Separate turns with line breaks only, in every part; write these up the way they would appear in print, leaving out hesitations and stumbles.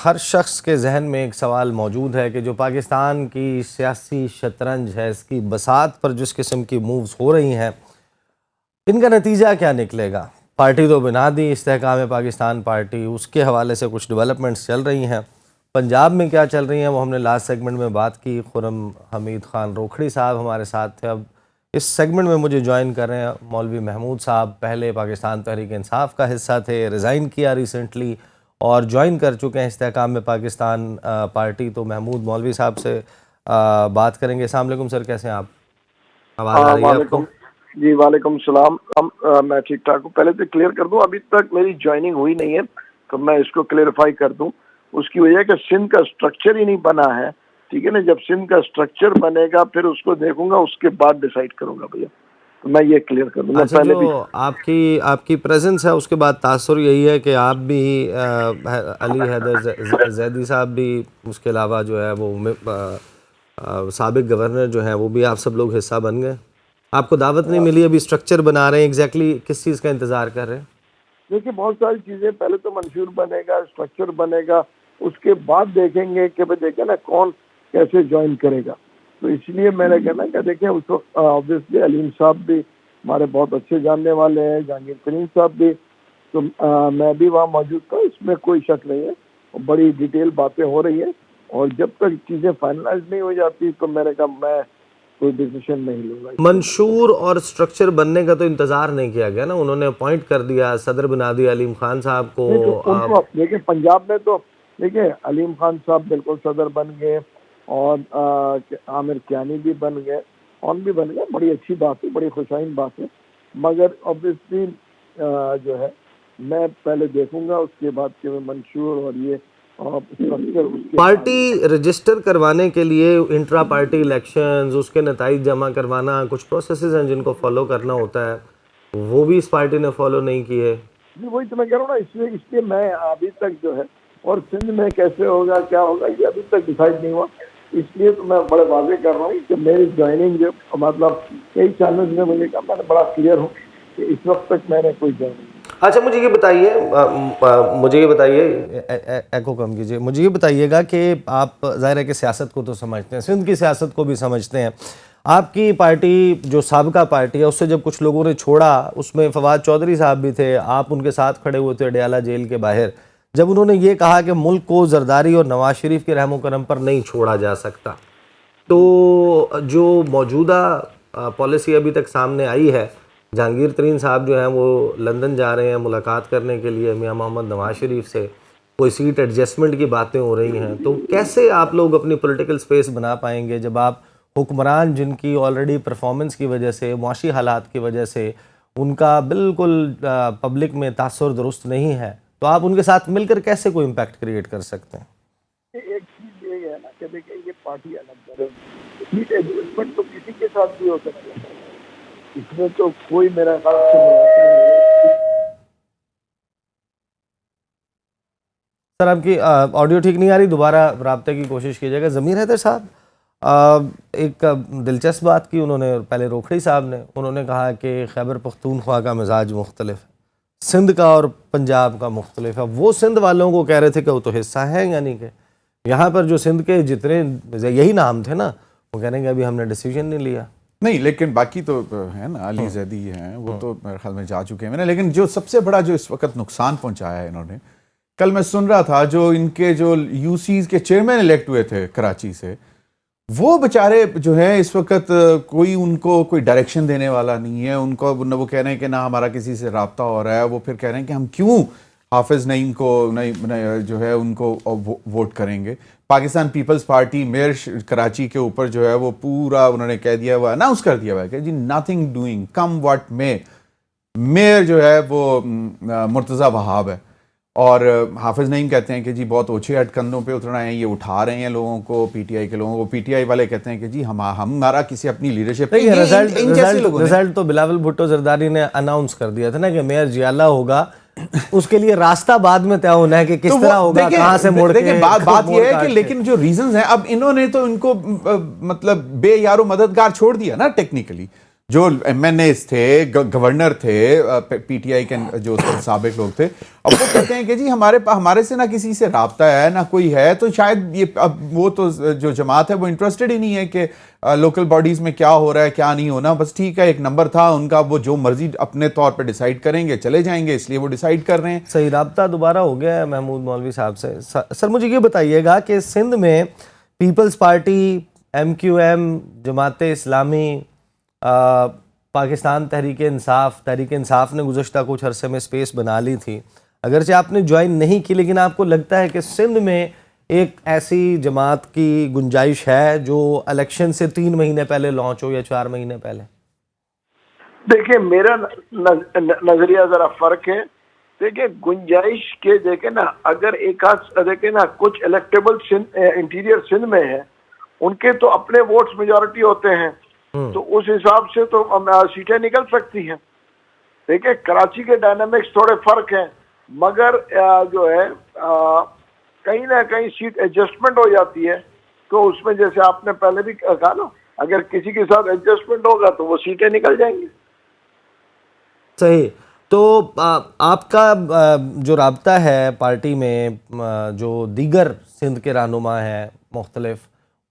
ہر شخص کے ذہن میں ایک سوال موجود ہے کہ جو پاکستان کی سیاسی شطرنج ہے، اس کی بساط پر جس قسم کی مووز ہو رہی ہیں، ان کا نتیجہ کیا نکلے گا؟ پارٹی تو بنا دی استحکام پاکستان پارٹی، اس کے حوالے سے کچھ ڈیولپمنٹس چل رہی ہیں۔ پنجاب میں کیا چل رہی ہیں وہ ہم نے لاسٹ سیگمنٹ میں بات کی۔ خرم حمید خان روکھڑی صاحب ہمارے ساتھ تھے۔ اب اس سیگمنٹ میں مجھے جوائن کر رہے ہیں مولوی محمود صاحب، پہلے پاکستان تحریک انصاف کا حصہ تھے، ریزائن کیا ریسنٹلی اور جوائن کر چکے ہیں استحکام میں پاکستان پارٹی۔ تو محمود مولوی صاحب سے بات کریں گے۔ السلام علیکم سر، کیسے ہیں آپ؟ آواز آ رہی ہے آپ کو؟
جی وعلیکم السلام۔ میں ٹھیک ٹھاک ہوں۔ پہلے تو کلیئر کر دوں، ابھی تک میری جوائننگ ہوئی نہیں ہے تو میں اس کو کلیئرفائی کر دوں۔ اس کی وجہ کہ سندھ کا سٹرکچر ہی نہیں بنا ہے، ٹھیک ہے نا۔ جب سندھ کا سٹرکچر بنے گا پھر اس کو دیکھوں گا، اس کے بعد ڈیسائیڈ کروں گا بھیا، تو میں یہ کلیئر کر دوں گا۔
اچھا، جو آپ کی پریزنس ہے اس کے بعد تاثر یہی ہے کہ آپ بھی علی حیدر زیدی صاحب بھی، اس کے علاوہ جو ہے وہ سابق گورنر جو ہیں وہ بھی، آپ سب لوگ حصہ بن گئے؟ آپ کو دعوت نہیں ملی؟ ابھی سٹرکچر بنا رہے ہیں، ایگزیکٹلی کس چیز کا انتظار کر رہے ہیں؟
دیکھیے بہت ساری چیزیں، پہلے تو منشور بنے گا، سٹرکچر بنے گا، اس کے بعد دیکھیں گے کہ دیکھیں نا کون کیسے جوائن کرے گا۔ تو اس لیے میں نے کہنا کہ دیکھیں اس وقت آبویسلی علیم صاحب بھی ہمارے بہت اچھے جاننے والے ہیں، جہانگیر ترین صاحب بھی، تو میں بھی وہاں موجود تھا، اس میں کوئی شک نہیں ہے۔ بڑی ڈیٹیل باتیں ہو رہی ہیں اور جب تک چیزیں فائنلائز نہیں ہو جاتی تو میں نے کہا میں کوئی ڈیسیشن نہیں لوں گا۔
منشور اور سٹرکچر بننے کا تو انتظار نہیں کیا گیا نا، انہوں نے اپوائنٹ کر دیا، صدر بنا دیا علیم خان صاحب کو۔
دیکھیں پنجاب میں تو دیکھیں علیم خان صاحب بالکل صدر بن گئے اور عامر کیانی بھی بن گئے، اور بھی بن گئے، بڑی اچھی بات ہے، بڑی خوشائن بات ہے۔ مگر obviously جو ہے میں پہلے دیکھوں گا، اس کے بعد کہ منشور اور یہ
پارٹی رجسٹر کروانے کے لیے انٹرا پارٹی الیکشنز، اس کے نتائج جمع کروانا، کچھ پروسیسز ہیں جن کو فالو کرنا ہوتا ہے، وہ بھی اس پارٹی نے فالو نہیں کیے۔
جی وہی تو میں کہہ رہا ہوں نا، اس لیے میں ابھی تک جو ہے، اور سندھ میں کیسے ہوگا کیا ہوگا یہ ابھی تک ڈیسائیڈ نہیں ہوا، اس لیے تو میں بڑے واضح کر رہا ہوں کہ میری جوائننگ جو مطلب کئی چینلز میں مجھے کہا، میں بڑا کلیئر ہوں کہ اس وقت تک میں نے کوئی جوائننگ۔
اچھا مجھے یہ بتائیے ایکو کم کیجیے، مجھے یہ بتائیے گا کہ آپ ظاہر ہے کہ سیاست کو تو سمجھتے ہیں، سندھ کی سیاست کو بھی سمجھتے ہیں۔ آپ کی پارٹی جو سابقہ پارٹی ہے اس سے جب کچھ لوگوں نے چھوڑا، اس میں فواد چودھری صاحب بھی تھے، آپ ان کے ساتھ کھڑے ہوئے تھے اڈیالہ جیل کے باہر، جب انہوں نے یہ کہا کہ ملک کو زرداری اور نواز شریف کے رحم و کرم پر نہیں چھوڑا جا سکتا، تو جو موجودہ پالیسی ابھی تک سامنے آئی ہے، جہانگیر ترین صاحب جو ہیں وہ لندن جا رہے ہیں ملاقات کرنے کے لیے میاں محمد نواز شریف سے، کوئی سیٹ ایڈجسٹمنٹ کی باتیں ہو رہی ہیں، تو کیسے آپ لوگ اپنی پولیٹیکل سپیس بنا پائیں گے جب آپ حکمران جن کی آلریڈی پرفارمنس کی وجہ سے، معاشی حالات کی وجہ سے ان کا بالکل پبلک میں تاثر درست نہیں ہے، تو آپ ان کے ساتھ مل کر کیسے کوئی امپیکٹ کریٹ کر سکتے ہیں؟
ایک چیز یہ ہے نا کہ دیکھیں یہ پارٹی الگ ہے، سیٹ ایڈجسٹمنٹ تو کسی کے ساتھ بھی ہو سکتا ہے، اس میں تو کوئی میرا خیال سے
سر آپ کی آڈیو ٹھیک نہیں آ رہی، دوبارہ رابطے کی کوشش کیجیے گا۔ ضمیر حیدر صاحب ایک دلچسپ بات کی انہوں نے، پہلے روکھڑی صاحب نے، انہوں نے کہا کہ خیبر پختونخوا کا مزاج مختلف ہے، سندھ کا اور پنجاب کا مختلف ہے۔ وہ سندھ والوں کو کہہ رہے تھے کہ وہ تو حصہ ہے، یعنی کہ یہاں پر جو سندھ کے جتنے یہی نام تھے نا، وہ کہہ رہے ہیں کہ ابھی ہم نے ڈیسیجن نہیں لیا۔
نہیں لیکن باقی تو ہے نا، علی زیدی ہیں وہ تو میرے خیال میں جا چکے ہیں، لیکن جو سب سے بڑا جو اس وقت نقصان پہنچایا ہے انہوں نے، کل میں سن رہا تھا جو ان کے جو یو سیز کے چیئرمین الیکٹ ہوئے تھے کراچی سے، وہ بیچارے جو ہیں اس وقت کوئی ان کو کوئی ڈائریکشن دینے والا نہیں ہے، ان کو وہ کہہ رہے ہیں کہ نہ ہمارا کسی سے رابطہ ہو رہا ہے، وہ پھر کہہ رہے ہیں کہ ہم کیوں حافظ نعیم کو جو ہے ان کو ووٹ کریں گے۔ پاکستان پیپلز پارٹی میئر کراچی کے اوپر جو ہے وہ پورا انہوں نے کہہ دیا ہوا، اناؤنس کر دیا ہوا ہے کہ جی نتھنگ ڈوئنگ کم واٹ میں، میئر جو ہے وہ مرتضیٰ وہاب ہے، اور حافظ نعیم کہتے ہیں کہ جی بہت اوچھے ہٹ کندھوں پہ اترنا ہے، یہ اٹھا رہے ہیں لوگوں کو، پی ٹی آئی کے لوگوں کو، پی ٹی آئی والے کہتے ہیں کہ جی ہمارا کسی اپنی لیڈرشپ
رزلٹ تو بلاول بھٹو زرداری نے اناؤنس کر دیا تھا نا کہ میئر جیالہ ہوگا، اس کے لیے راستہ بعد میں طے ہونا ہے کہ کس طرح ہوگا، کہاں سے موڑ کے۔
بات یہ ہے کہ لیکن جو ریزنز ہیں، اب انہوں نے تو ان کو مطلب بے یار و مددگار چھوڑ دیا نا ٹیکنیکلی، جو ایم این ایز تھے, گورنر تھے, پی ٹی آئی کے جو سابق لوگ تھے, اب وہ کہتے ہیں کہ جی ہمارے سے نہ کسی سے رابطہ ہے نہ کوئی ہے, تو شاید یہ اب وہ تو جو جماعت ہے وہ انٹرسٹڈ ہی نہیں ہے کہ لوکل باڈیز میں کیا ہو رہا ہے کیا نہیں ہونا, بس ٹھیک ہے ایک نمبر تھا ان کا, وہ جو مرضی اپنے طور پہ ڈیسائیڈ کریں گے چلے جائیں گے, اس لیے وہ ڈیسائیڈ کر رہے ہیں.
صحیح, رابطہ دوبارہ ہو گیا ہے محمود مولوی صاحب سے. سر مجھے یہ بتائیے گا کہ سندھ میں پیپلز پارٹی, ایم کیو ایم, جماعت اسلامی, پاکستان تحریک انصاف نے گزشتہ کچھ عرصے میں سپیس بنا لی تھی, اگرچہ آپ نے جوائن نہیں کی, لیکن آپ کو لگتا ہے کہ سندھ میں ایک ایسی جماعت کی گنجائش ہے جو الیکشن سے 3 مہینے پہلے لانچ ہو یا 4 مہینے پہلے؟
دیکھیں میرا نظریہ ذرا فرق ہے. دیکھیں گنجائش کے دیکھیں نا, اگر ایک آدھ دیکھیں نا کچھ الیکٹیبل انٹیریئر سندھ میں ہیں, ان کے تو اپنے ووٹس میجورٹی ہوتے ہیں, تو اس حساب سے تو سیٹیں نکل سکتی ہیں. دیکھیں کراچی کے ڈائنامکس تھوڑے فرق ہیں, مگر جو ہے کہیں نہ کہیں سیٹ ایڈجسٹمنٹ ہو جاتی ہے, تو اس میں جیسے آپ نے پہلے بھی کہا نا, اگر کسی کے ساتھ ایڈجسٹمنٹ ہوگا تو وہ سیٹیں نکل جائیں گی.
صحیح. تو آپ کا جو رابطہ ہے پارٹی میں, جو دیگر سندھ کے رہنما ہیں مختلف,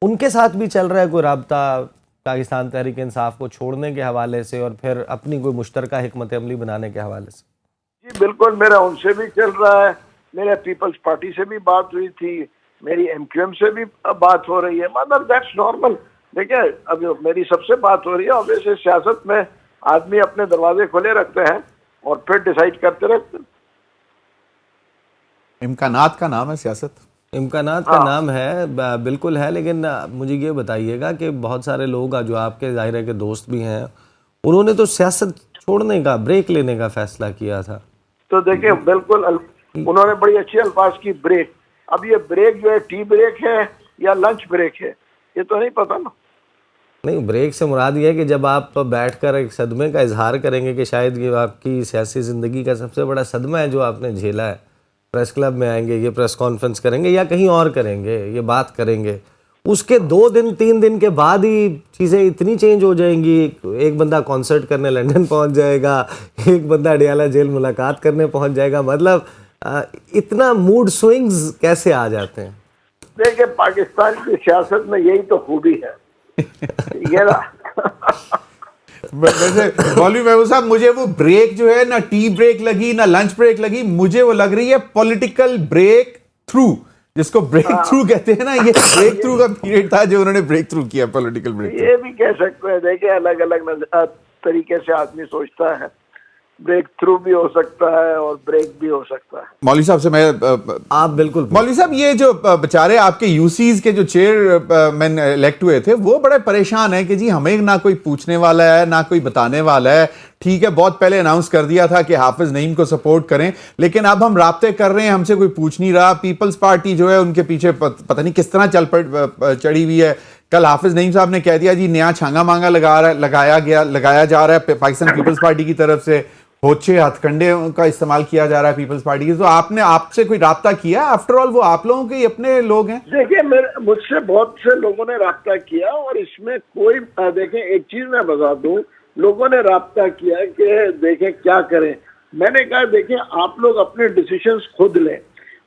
ان کے ساتھ بھی چل رہا ہے کوئی رابطہ پاکستان تحریک انصاف کو چھوڑنے کے حوالے سے اور پھر اپنی کوئی مشترکہ حکمت عملی بنانے کے حوالے سے؟
جی بالکل, میرا ان سے بھی چل رہا ہے, میرے پیپلز پارٹی سے بھی بات ہوئی تھی, میری ایم کیو ایم سے بھی بات ہو رہی ہے, مطلب دیٹس نارمل. دیکھیں اب میری سب سے بات ہو رہی ہے, اور ویسے سیاست میں آدمی اپنے دروازے کھلے رکھتے ہیں اور پھر ڈیسائیڈ کرتے رہتے ہیں.
امکانات کا نام ہے سیاست,
امکانات کا نام ہے, بالکل ہے, لیکن مجھے یہ بتائیے گا کہ بہت سارے لوگ جو آپ کے ظاہر ہے کہ دوست بھی ہیں, انہوں نے تو سیاست چھوڑنے کا, بریک لینے کا فیصلہ کیا تھا.
تو دیکھیں بالکل انہوں نے بڑی اچھی الفاظ کی بریک. اب یہ بریک جو ہے ٹی بریک ہے یا لنچ بریک ہے, یہ تو نہیں پتا نا. نہیں,
بریک سے مراد یہ ہے کہ جب آپ بیٹھ کر ایک صدمے کا اظہار کریں گے کہ شاید یہ آپ کی سیاسی زندگی کا سب سے بڑا صدمہ ہے جو آپ نے جھیلا ہے, پریس کلب میں آئیں گے, یہ پریس کانفرنس کریں گے یا کہیں اور کریں گے, یہ بات کریں گے, اس کے 2 دن 3 دن کے بعد ہی چیزیں اتنی چینج ہو جائیں گی. ایک بندہ کانسرٹ کرنے لندن پہنچ جائے گا, ایک بندہ ڈیالہ جیل ملاقات کرنے پہنچ جائے گا, مطلب اتنا موڈ سوئنگز کیسے آ جاتے ہیں؟
دیکھیں پاکستان کی سیاست میں یہی تو خوبی ہے.
ویسے مولوی محبوب صاحب, مجھے وہ بریک جو ہے نہ ٹی بریک لگی نہ لنچ بریک لگی, مجھے وہ لگ رہی ہے پولیٹیکل بریک تھرو, جس کو بریک تھرو کہتے ہیں نا, یہ بریک تھرو کا پیریڈ تھا جو انہوں نے بریک تھرو کیا, پولیٹیکل بریک.
یہ بھی کہہ سکتے ہیں. دیکھیں الگ الگ طریقے سے آدمی سوچتا ہے, بریک تھرو بھی ہو سکتا ہے اور بریک بھی ہو سکتا ہے.
مولوی صاحب سے میں,
آپ بالکل
مولوی صاحب, یہ جو بچارے آپ کے یو سیز کے جو چیئرمین الیکٹ ہوئے تھے وہ بڑے پریشان ہیں کہ جی ہمیں نہ کوئی پوچھنے والا ہے نہ کوئی بتانے والا ہے. ٹھیک ہے, بہت پہلے اناؤنس کر دیا تھا کہ حافظ نعیم کو سپورٹ کریں, لیکن اب ہم رابطے کر رہے ہیں, ہم سے کوئی پوچھ نہیں رہا. پیپلز پارٹی جو ہے ان کے پیچھے پتہ نہیں کس طرح چڑھی ہوئی ہے. کل حافظ نعیم صاحب نے کہہ دیا جی نیا چھانگا مانگا لگایا جا رہا ہے پاکستان پیپلز پارٹی کی طرف سے, ہوچے ہتھ کنڈے کا استعمال کیا جا رہا ہے پیپلز پارٹی کی. تو آپ سے کوئی رابطہ کیا؟ آفٹر آل وہ آپ لوگوں کے ہی اپنے لوگ ہیں.
دیکھیں مجھ سے بہت سے لوگوں نے رابطہ کیا, اور اس میں کوئی, دیکھیں ایک چیز میں بتا دوں, لوگوں نے رابطہ کیا کہ دیکھیں کیا کریں. میں نے کہا دیکھیں آپ لوگ اپنے ڈیسیشنز خود لیں.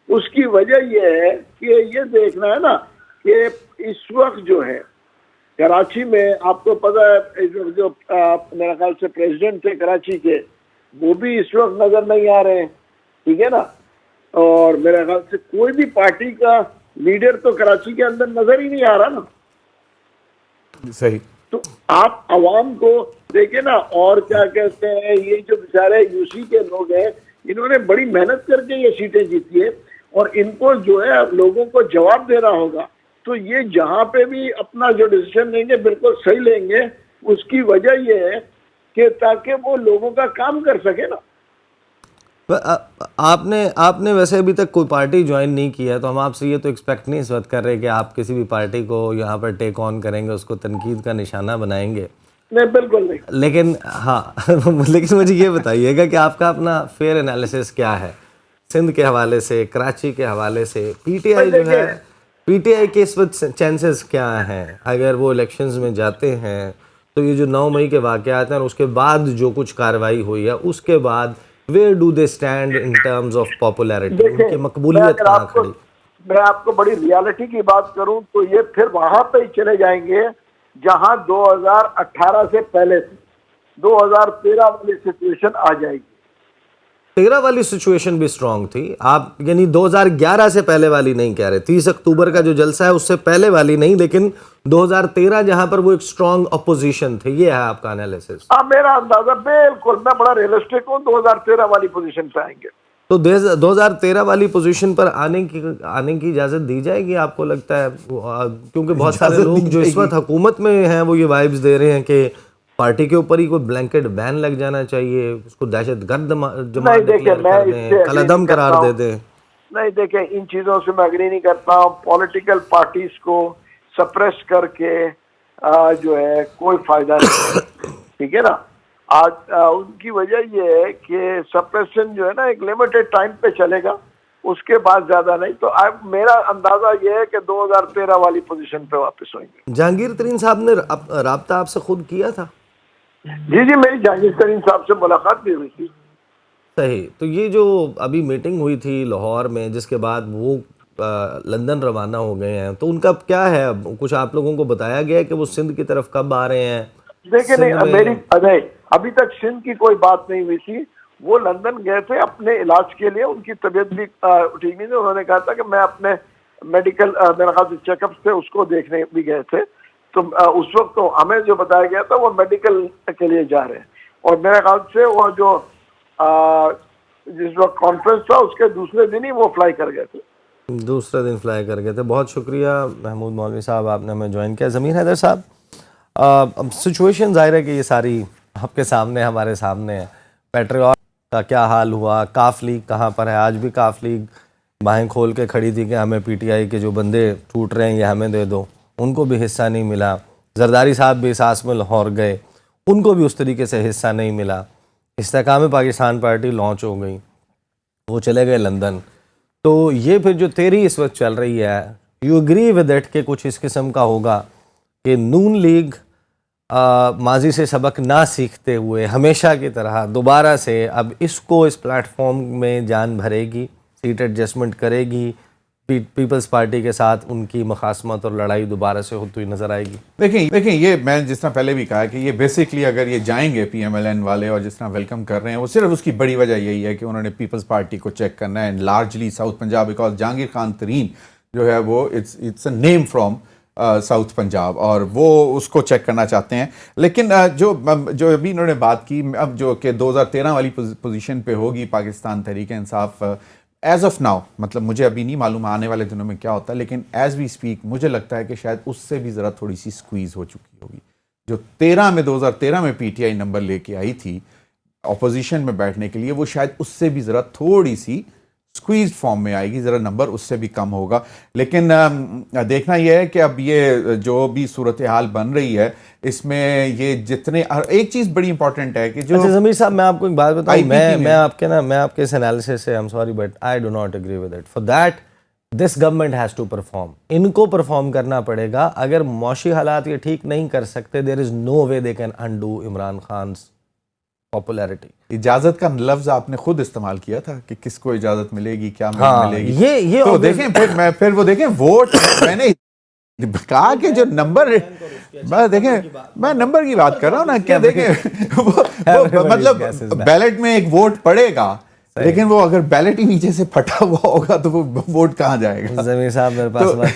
اس کی وجہ یہ ہے کہ یہ دیکھنا ہے نا کہ اس وقت جو ہے کراچی میں, آپ کو پتہ ہے جو میرا خیال سے پریزیڈنٹ تھے کراچی کے, وہ بھی اس وقت نظر نہیں آ رہے ہیں, ٹھیک ہے نا, اور میرے خیال سے کوئی بھی پارٹی کا لیڈر تو کراچی کے اندر نظر ہی نہیں آ رہا نا.
صحیح.
تو آپ عوام کو دیکھیں نا, اور کیا کہتے ہیں, یہ جو بیچارے یو سی کے لوگ ہیں انہوں نے بڑی محنت کر کے یہ سیٹیں جیتی ہے, اور ان کو جو ہے لوگوں کو جواب دینا ہوگا. تو یہ جہاں پہ بھی اپنا جو ڈیسیشن لیں گے بالکل صحیح لیں گے. اس کی وجہ یہ ہے کہ تاکہ وہ لوگوں کا کام کر سکے نا.
آپ نے ویسے ابھی تک کوئی پارٹی جوائن نہیں کیا ہے, تو ہم آپ سے یہ تو ایکسپیکٹ نہیں اس وقت کر رہے کہ آپ کسی بھی پارٹی کو یہاں پر ٹیک آن کریں گے, اس کو تنقید کا نشانہ بنائیں گے.
نہیں, بالکل نہیں.
لیکن ہاں, لیکن مجھے یہ بتائیے گا کہ آپ کا اپنا فیئر انالیسس کیا ہے سندھ کے حوالے سے, کراچی کے حوالے سے, پی ٹی آئی جو ہے, پی ٹی آئی کے اس وقت چانسز کیا ہیں اگر وہ الیکشنز میں جاتے ہیں, تو یہ جو 9 مئی کے واقعات ہیں اور اس کے بعد جو کچھ کارروائی ہوئی ہے اس کے بعد where do they stand in terms of popularity, ان کی مقبولیت کہاں کھڑی؟
میں آپ کو بڑی ریالٹی کی بات کروں تو یہ پھر وہاں پہ ہی چلے جائیں گے جہاں 2018 سے پہلے تھی، 2013 والی سچویشن آ جائے گی۔
13 والی سچویشن بھی سٹرونگ تھی، آپ یعنی 2011 سے پہلے والی نہیں کہہ رہے، 30 اکتوبر کا جو جلسہ ہے اس سے پہلے والی نہیں، لیکن 2013 جہاں پر وہ ایک سٹرونگ اپوزیشن تھی، یہ ہے آپ کا انالیسس؟
ہاں میرا اندازہ بالکل، میں بڑا ریئلسٹک ہوں، 2013 والی پوزیشن پہ آئیں گے۔
تو 2013 والی پوزیشن پر آنے کی اجازت دی جائے گی آپ کو لگتا ہے؟ کیونکہ بہت سارے لوگ جو اس وقت حکومت میں ہیں وہ یہ وائبز دے رہے ہیں کہ پارٹی کے اوپر ہی کوئی بلینکٹ بین لگ جانا چاہیے، اس کو دہشت گرد جماعت ڈکلیئر کر دیں، کالعدم قرار دے دیں۔
نہیں دیکھیں، ان چیزوں سے میں اگری نہیں کرتا ہوں۔ پولیٹیکل پارٹیز کو سپریس کر کے جو ہے کوئی فائدہ نہیں، ٹھیک ہے نا۔ آج ان کی وجہ یہ ہے کہ سپریشن جو ہے نا ایک لمیٹڈ ٹائم پہ چلے گا، اس کے بعد زیادہ نہیں۔ تو میرا اندازہ یہ ہے کہ 2013 والی پوزیشن پہ واپس ہوئیں گے۔
جہانگیر ترین صاحب نے رابطہ آپ سے خود کیا تھا؟
جی میری جہانگیر ترین صاحب سے ملاقات بھی ہوئی تھی۔
صحیح۔ تو یہ جو ابھی میٹنگ ہوئی تھی لاہور میں جس کے بعد وہ لندن روانہ ہو گئے ہیں، تو ان کا کیا ہے؟ کچھ آپ لوگوں کو بتایا گیا کہ وہ سندھ کی طرف کب آ رہے ہیں؟
دیکھیں ابھی تک سندھ کی کوئی بات نہیں ہوئی تھی۔ وہ لندن گئے تھے اپنے علاج کے لیے، ان کی طبیعت بھی ٹھیک نہیں تھی، انہوں نے کہا تھا کہ میں اپنے میڈیکل میرے خیال سے چیک اپ سے اس کو دیکھنے بھی گئے تھے۔ تو اس وقت تو ہمیں جو بتایا گیا تھا وہ میڈیکل کے لیے جا رہے ہیں، اور میرے خیال سے وہ جو جس وقت کانفرنس تھا اس کے دوسرے دن ہی وہ فلائی کر گئے تھے،
دوسرے دن فلائی کر گئے تھے۔ بہت شکریہ محمود مولوی صاحب، آپ نے ہمیں جوائن کیا۔ ضمیر حیدر صاحب، اب سچویشن ظاہر ہے کہ یہ ساری آپ کے سامنے ہمارے سامنے ہے۔ پیٹریوٹ کا کیا حال ہوا؟ کاف لیگ کہاں پر ہے؟ آج بھی کاف لیگ باہیں کھول کے کھڑی تھی کہ ہمیں پی ٹی آئی کے جو بندے ٹوٹ رہے ہیں یہ ہمیں دے دو، ان کو بھی حصہ نہیں ملا۔ زرداری صاحب بھی اساس میں لاہور گئے، ان کو بھی اس طریقے سے حصہ نہیں ملا۔ استحکام پاکستان پارٹی لانچ ہو گئی، وہ چلے گئے لندن۔ تو یہ پھر جو تیری اس وقت چل رہی ہے، یو اگری ود اٹ کہ کچھ اس قسم کا ہوگا کہ نون لیگ ماضی سے سبق نہ سیکھتے ہوئے ہمیشہ کی طرح دوبارہ سے اب اس کو اس پلیٹ فارم میں جان بھرے گی، سیٹ ایڈجسٹمنٹ کرے گی، پیپلز پارٹی کے ساتھ ان کی مخاصمت اور لڑائی دوبارہ سے ہوتی ہوئی نظر آئے گی؟
دیکھیں یہ میں جس طرح پہلے بھی کہا کہ یہ بیسکلی اگر یہ جائیں گے پی ایم ایل این والے اور جس طرح ویلکم کر رہے ہیں، وہ صرف اس کی بڑی وجہ یہی ہے کہ انہوں نے پیپلز پارٹی کو چیک کرنا ہے، largely south Punjab, because Jahangir Khan Tareen جو ہے وہ it's a name from south Punjab, اور وہ اس کو چیک کرنا چاہتے ہیں۔ لیکن جو ابھی انہوں نے بات کی اب جو کہ 2013 والی پوزیشن پہ ہوگی Pakistan Tehreek Insaf, as of now, مطلب مجھے ابھی نہیں معلوم آنے والے دنوں میں کیا ہوتا ہے، لیکن ایز وی اسپیک مجھے لگتا ہے کہ شاید اس سے بھی ذرا تھوڑی سی سکویز ہو چکی ہوگی۔ جو 2013 میں پی ٹی آئی نمبر لے کے آئی تھی اپوزیشن میں بیٹھنے کے لیے، وہ شاید اس سے بھی ذرا تھوڑی سی سکویز فارم میں آئے گی، ذرا نمبر اس سے بھی کم ہوگا۔ لیکن دیکھنا یہ ہے کہ اب یہ جو بھی صورتحال بن رہی ہے اس میں یہ جتنے، ایک چیز بڑی امپورٹنٹ ہے کہ جو
اچھا ضمیر صاحب، میں آپ کو ایک بات بتاؤں، میں آپ کے اس انالیسس سے I'm sorry but I do not agree with it. For that this government has to perform. ان کو پرفارم کرنا پڑے گا۔ اگر معاشی حالات یہ ٹھیک نہیں کر سکتے، there is no way they can undo Imran Khan's popularity.
اجازت کا لفظ آپ نے خود استعمال کیا تھا کہ کس کو اجازت ملے گی، کیا ملے گی،
یہ
تو دیکھیں پھر وہ دیکھیں ووٹ، میں نے کہا کہ جو نمبر، دیکھیں میں نمبر کی بات کر رہا ہوں نا، کہ دیکھیں مطلب بیلٹ میں ایک ووٹ پڑے گا، لیکن وہ اگر بیلٹ ہی نیچے سے پھٹا ہوا ہوگا تو وہ ووٹ کہاں جائے گا؟
ضمیر صاحب میرے پاس